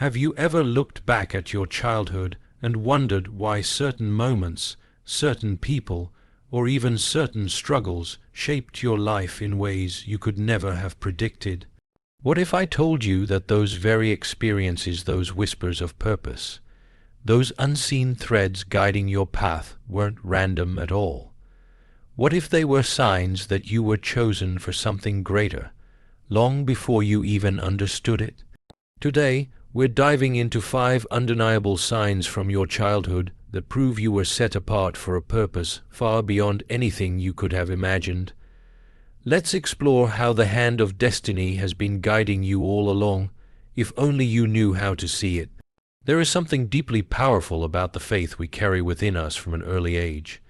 Have you ever looked back at your childhood and wondered why certain moments, certain people, or even certain struggles shaped your life in ways you could never have predicted? What if I told you that those very experiences, those whispers of purpose, those unseen threads guiding your path weren't random at all? What if they were signs that you were chosen for something greater, long before you even understood it? Today, we're diving into 5 undeniable signs from your childhood that prove you were set apart for a purpose far beyond anything you could have imagined. Let's explore how the hand of destiny has been guiding you all along, if only you knew how to see it. There is something deeply powerful about the faith we carry within us from an early age.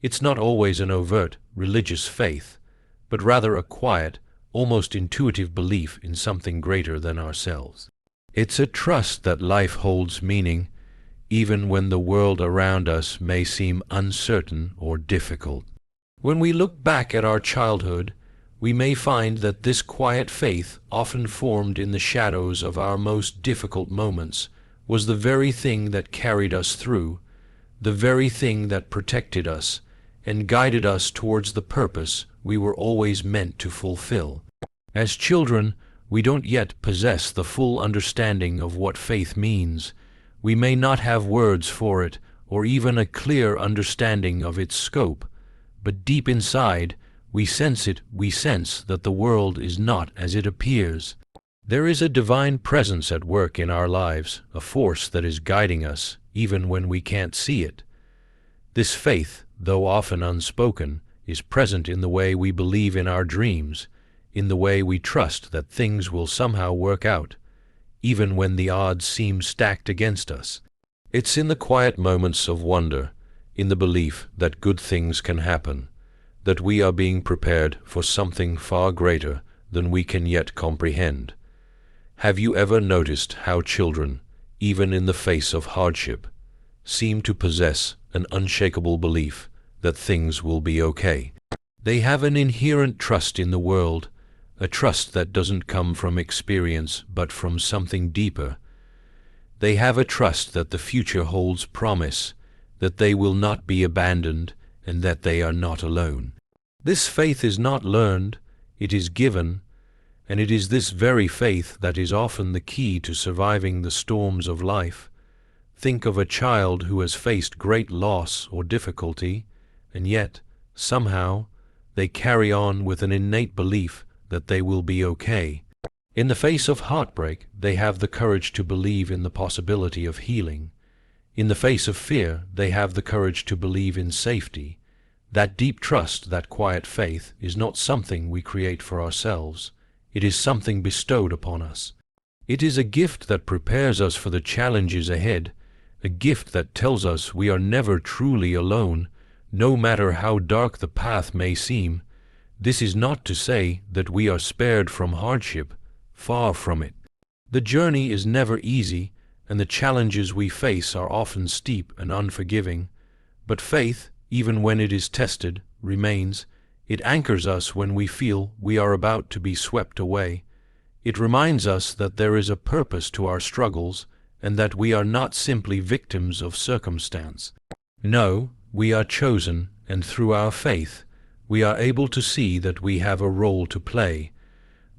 It's not always an overt, religious faith, but rather a quiet, almost intuitive belief in something greater than ourselves. It's a trust that life holds meaning, even when the world around us may seem uncertain or difficult. When we look back at our childhood, we may find that this quiet faith, often formed in the shadows of our most difficult moments, was the very thing that carried us through, the very thing that protected us and guided us towards the purpose we were always meant to fulfill. As children, we don't yet possess the full understanding of what faith means. We may not have words for it, or even a clear understanding of its scope, but deep inside, we sense that the world is not as it appears. There is a divine presence at work in our lives, a force that is guiding us, even when we can't see it. This faith, though often unspoken, is present in the way we believe in our dreams, in the way we trust that things will somehow work out, even when the odds seem stacked against us. It's in the quiet moments of wonder, in the belief that good things can happen, that we are being prepared for something far greater than we can yet comprehend. Have you ever noticed how children, even in the face of hardship, seem to possess an unshakable belief that things will be okay? They have an inherent trust in the world, a trust that doesn't come from experience but from something deeper. They have a trust that the future holds promise, that they will not be abandoned, and that they are not alone. This faith is not learned, it is given, and it is this very faith that is often the key to surviving the storms of life. Think of a child who has faced great loss or difficulty, and yet, somehow, they carry on with an innate belief that they will be okay. In the face of heartbreak, they have the courage to believe in the possibility of healing. In the face of fear, they have the courage to believe in safety. That deep trust, that quiet faith, is not something we create for ourselves. It is something bestowed upon us. It is a gift that prepares us for the challenges ahead, a gift that tells us we are never truly alone, no matter how dark the path may seem. This is not to say that we are spared from hardship, far from it. The journey is never easy, and the challenges we face are often steep and unforgiving. But faith, even when it is tested, remains. It anchors us when we feel we are about to be swept away. It reminds us that there is a purpose to our struggles, and that we are not simply victims of circumstance. No, we are chosen, and through our faith, we are able to see that we have a role to play,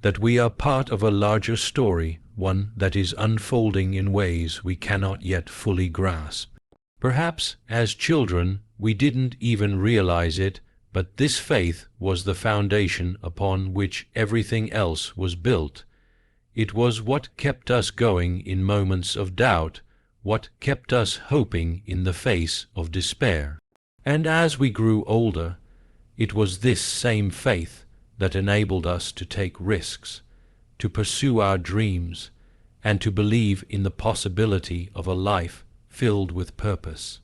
that we are part of a larger story, one that is unfolding in ways we cannot yet fully grasp. Perhaps, as children, we didn't even realize it, but this faith was the foundation upon which everything else was built. It was what kept us going in moments of doubt, what kept us hoping in the face of despair. And as we grew older, it was this same faith that enabled us to take risks, to pursue our dreams, and to believe in the possibility of a life filled with purpose.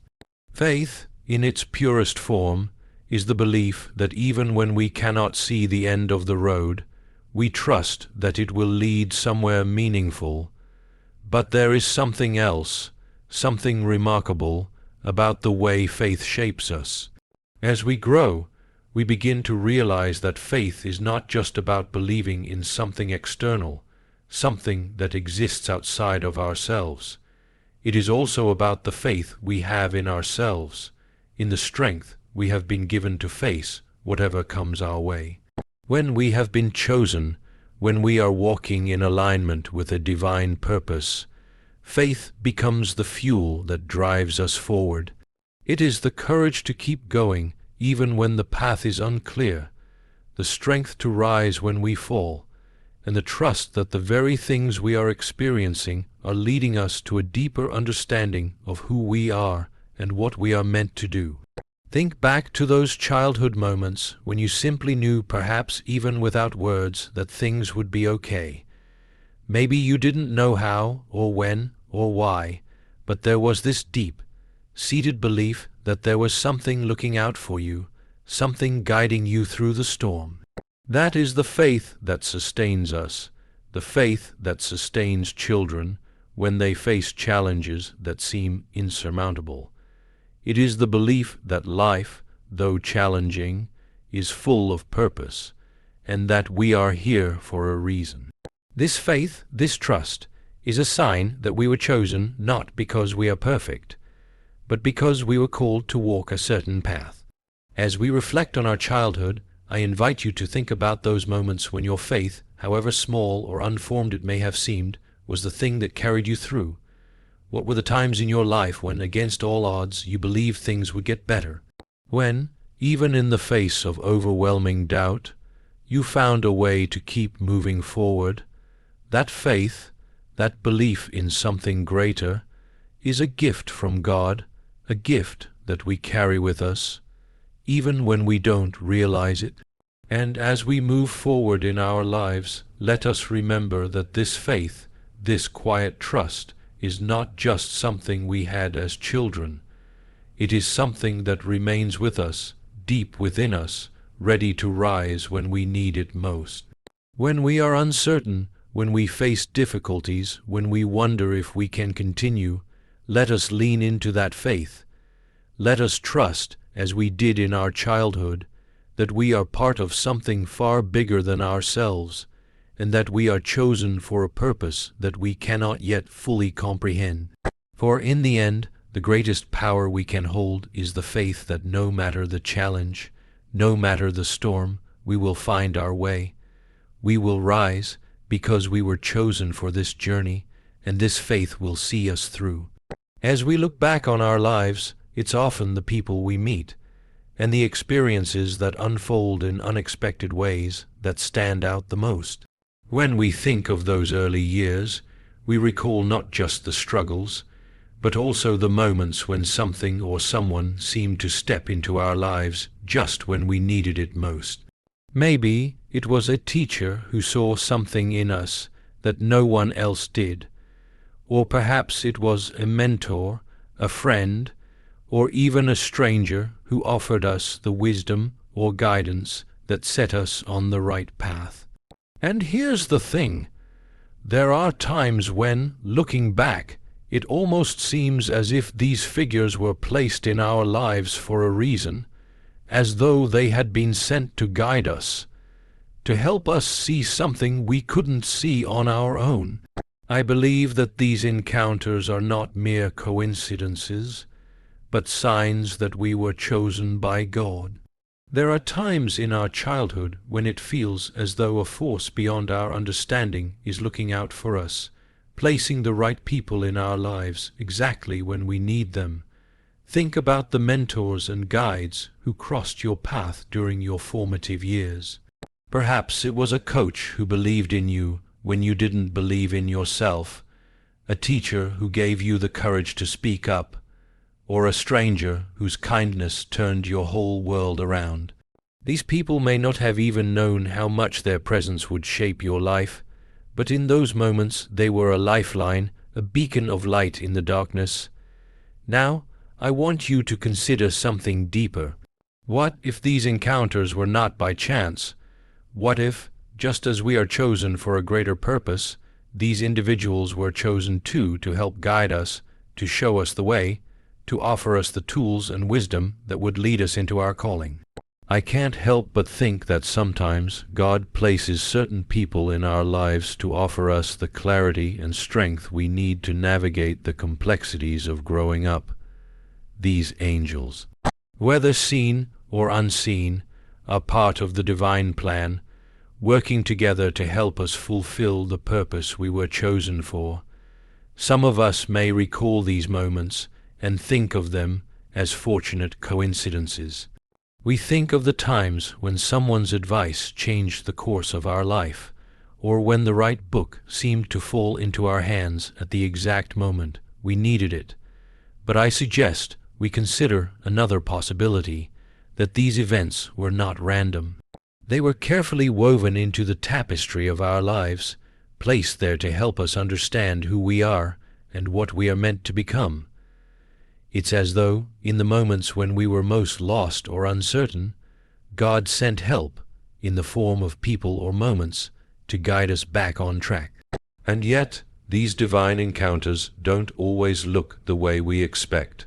Faith, in its purest form, is the belief that even when we cannot see the end of the road, we trust that it will lead somewhere meaningful. But there is something else, something remarkable, about the way faith shapes us. As we grow, we begin to realize that faith is not just about believing in something external, something that exists outside of ourselves. It is also about the faith we have in ourselves, in the strength we have been given to face whatever comes our way. When we have been chosen, when we are walking in alignment with a divine purpose, faith becomes the fuel that drives us forward. It is the courage to keep going even when the path is unclear, the strength to rise when we fall, and the trust that the very things we are experiencing are leading us to a deeper understanding of who we are and what we are meant to do. Think back to those childhood moments when you simply knew, perhaps even without words, that things would be okay. Maybe you didn't know how or when or why, but there was this deep, seated belief that there was something looking out for you, something guiding you through the storm. That is the faith that sustains us, the faith that sustains children when they face challenges that seem insurmountable. It is the belief that life, though challenging, is full of purpose, and that we are here for a reason. This faith, this trust, is a sign that we were chosen not because we are perfect, but because we were called to walk a certain path. As we reflect on our childhood, I invite you to think about those moments when your faith, however small or unformed it may have seemed, was the thing that carried you through. What were the times in your life when, against all odds, you believed things would get better? When, even in the face of overwhelming doubt, you found a way to keep moving forward? That faith, that belief in something greater, is a gift from God, a gift that we carry with us, even when we don't realize it. And as we move forward in our lives, let us remember that this faith, this quiet trust, is not just something we had as children. It is something that remains with us, deep within us, ready to rise when we need it most. When we are uncertain, when we face difficulties, when we wonder if we can continue, let us lean into that faith. Let us trust, as we did in our childhood, that we are part of something far bigger than ourselves, and that we are chosen for a purpose that we cannot yet fully comprehend. For in the end, the greatest power we can hold is the faith that no matter the challenge, no matter the storm, we will find our way. We will rise because we were chosen for this journey, and this faith will see us through. As we look back on our lives, it's often the people we meet and the experiences that unfold in unexpected ways that stand out the most. When we think of those early years, we recall not just the struggles, but also the moments when something or someone seemed to step into our lives just when we needed it most. Maybe it was a teacher who saw something in us that no one else did, or perhaps it was a mentor, a friend, or even a stranger who offered us the wisdom or guidance that set us on the right path. And here's the thing. There are times when, looking back, it almost seems as if these figures were placed in our lives for a reason, as though they had been sent to guide us, to help us see something we couldn't see on our own. I believe that these encounters are not mere coincidences, but signs that we were chosen by God. There are times in our childhood when it feels as though a force beyond our understanding is looking out for us, placing the right people in our lives exactly when we need them. Think about the mentors and guides who crossed your path during your formative years. Perhaps it was a coach who believed in you when you didn't believe in yourself, a teacher who gave you the courage to speak up, or a stranger whose kindness turned your whole world around. These people may not have even known how much their presence would shape your life, but in those moments they were a lifeline, a beacon of light in the darkness. Now, I want you to consider something deeper. What if these encounters were not by chance? What if, just as we are chosen for a greater purpose, these individuals were chosen too to help guide us, to show us the way, to offer us the tools and wisdom that would lead us into our calling? I can't help but think that sometimes God places certain people in our lives to offer us the clarity and strength we need to navigate the complexities of growing up. These angels, whether seen or unseen, are part of the divine plan, working together to help us fulfill the purpose we were chosen for. Some of us may recall these moments and think of them as fortunate coincidences. We think of the times when someone's advice changed the course of our life, or when the right book seemed to fall into our hands at the exact moment we needed it. But I suggest we consider another possibility, that these events were not random. They were carefully woven into the tapestry of our lives, placed there to help us understand who we are and what we are meant to become. It's as though, in the moments when we were most lost or uncertain, God sent help in the form of people or moments to guide us back on track. And yet, these divine encounters don't always look the way we expect.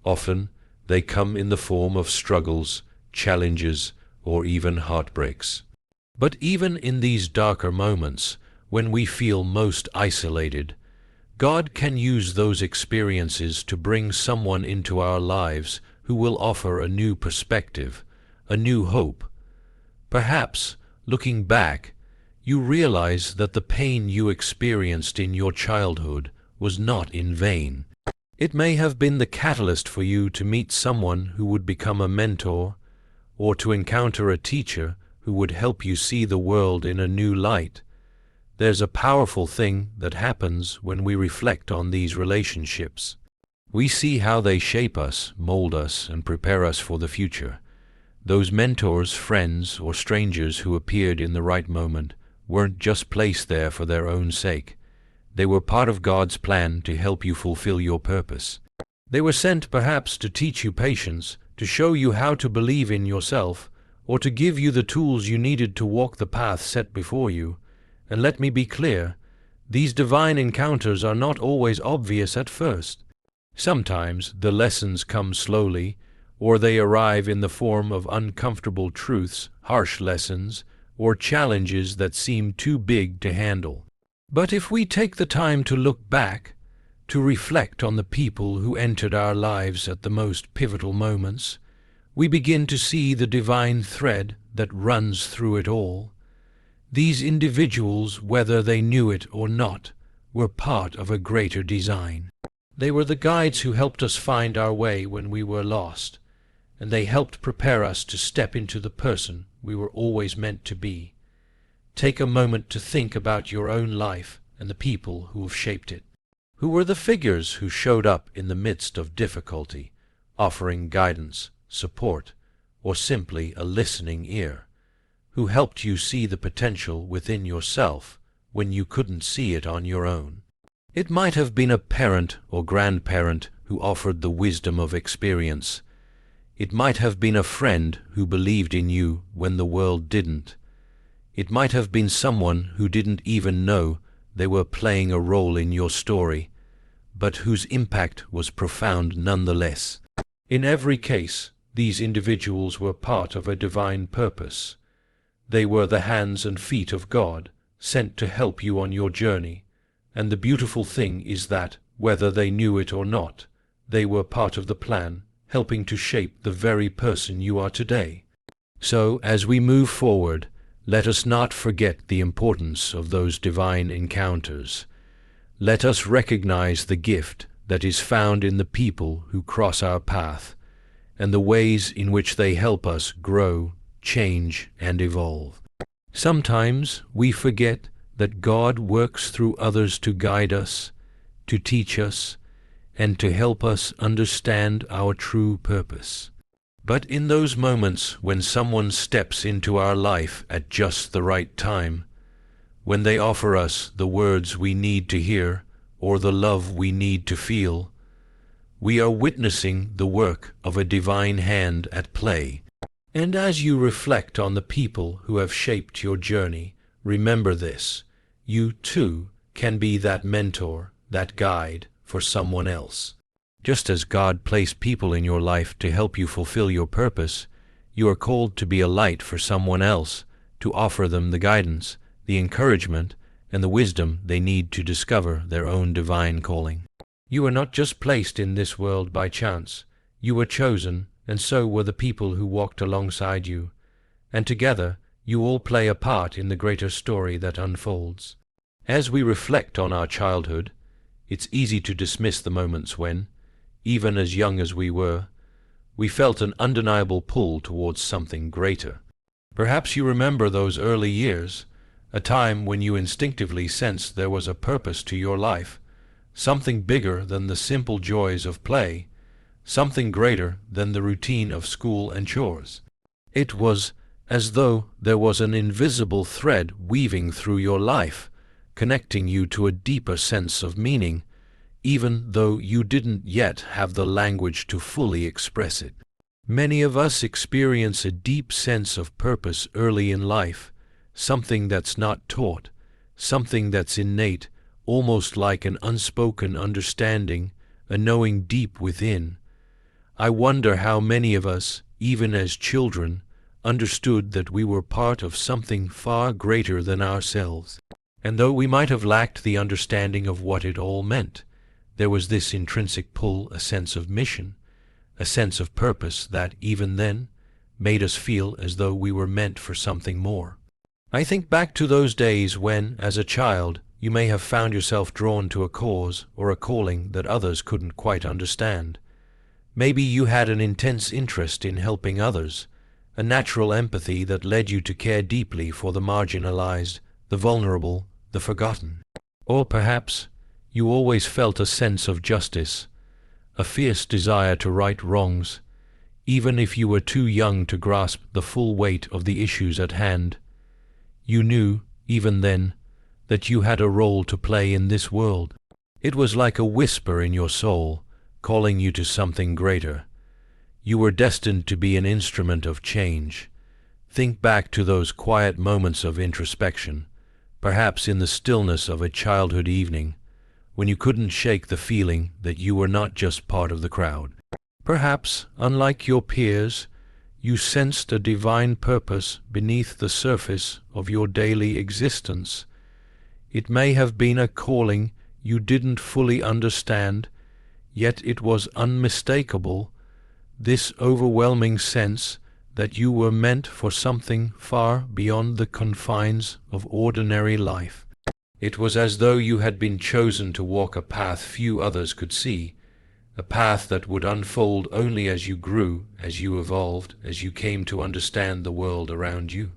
Often, they come in the form of struggles, challenges, or even heartbreaks. But even in these darker moments, when we feel most isolated, God can use those experiences to bring someone into our lives who will offer a new perspective, a new hope. Perhaps, looking back, you realize that the pain you experienced in your childhood was not in vain. It may have been the catalyst for you to meet someone who would become a mentor, or to encounter a teacher who would help you see the world in a new light. There's a powerful thing that happens when we reflect on these relationships. We see how they shape us, mold us, and prepare us for the future. Those mentors, friends, or strangers who appeared in the right moment weren't just placed there for their own sake. They were part of God's plan to help you fulfill your purpose. They were sent perhaps to teach you patience, to show you how to believe in yourself, or to give you the tools you needed to walk the path set before you. And let me be clear, these divine encounters are not always obvious at first. Sometimes the lessons come slowly, or they arrive in the form of uncomfortable truths, harsh lessons, or challenges that seem too big to handle. But if we take the time to look back, to reflect on the people who entered our lives at the most pivotal moments, we begin to see the divine thread that runs through it all. These individuals, whether they knew it or not, were part of a greater design. They were the guides who helped us find our way when we were lost, and they helped prepare us to step into the person we were always meant to be. Take a moment to think about your own life and the people who have shaped it. Who were the figures who showed up in the midst of difficulty, offering guidance, support, or simply a listening ear? Who helped you see the potential within yourself when you couldn't see it on your own? It might have been a parent or grandparent who offered the wisdom of experience. It might have been a friend who believed in you when the world didn't. It might have been someone who didn't even know they were playing a role in your story, but whose impact was profound nonetheless. In every case, these individuals were part of a divine purpose. They were the hands and feet of God, sent to help you on your journey, and the beautiful thing is that, whether they knew it or not, they were part of the plan, helping to shape the very person you are today. So, as we move forward, let us not forget the importance of those divine encounters. Let us recognize the gift that is found in the people who cross our path, and the ways in which they help us grow, change, and evolve. Sometimes we forget that God works through others to guide us, to teach us, and to help us understand our true purpose. But in those moments when someone steps into our life at just the right time, when they offer us the words we need to hear or the love we need to feel, we are witnessing the work of a divine hand at play. And as you reflect on the people who have shaped your journey, remember this: you too can be that mentor, that guide for someone else. Just as God placed people in your life to help you fulfill your purpose, You are called to be a light for someone else, to offer them the guidance, the encouragement, and the wisdom they need to discover their own divine calling. You are not just placed in this world by chance. You were chosen, and so were the people who walked alongside you. And together, you all play a part in the greater story that unfolds. As we reflect on our childhood, it's easy to dismiss the moments when, even as young as we were, we felt an undeniable pull towards something greater. Perhaps you remember those early years, a time when you instinctively sensed there was a purpose to your life, something bigger than the simple joys of play, something greater than the routine of school and chores. It was as though there was an invisible thread weaving through your life, connecting you to a deeper sense of meaning, even though you didn't yet have the language to fully express it. Many of us experience a deep sense of purpose early in life, something that's not taught, something that's innate, almost like an unspoken understanding, a knowing deep within. I wonder how many of us, even as children, understood that we were part of something far greater than ourselves. And though we might have lacked the understanding of what it all meant, there was this intrinsic pull, a sense of mission, a sense of purpose that, even then, made us feel as though we were meant for something more. I think back to those days when, as a child, you may have found yourself drawn to a cause or a calling that others couldn't quite understand. Maybe you had an intense interest in helping others, a natural empathy that led you to care deeply for the marginalized, the vulnerable, the forgotten. Or perhaps you always felt a sense of justice, a fierce desire to right wrongs, even if you were too young to grasp the full weight of the issues at hand. You knew, even then, that you had a role to play in this world. It was like a whisper in your soul, calling you to something greater. You were destined to be an instrument of change. Think back to those quiet moments of introspection, perhaps in the stillness of a childhood evening, when you couldn't shake the feeling that you were not just part of the crowd. Perhaps, unlike your peers, you sensed a divine purpose beneath the surface of your daily existence. It may have been a calling you didn't fully understand, yet it was unmistakable, this overwhelming sense that you were meant for something far beyond the confines of ordinary life. It was as though you had been chosen to walk a path few others could see, a path that would unfold only as you grew, as you evolved, as you came to understand the world around you.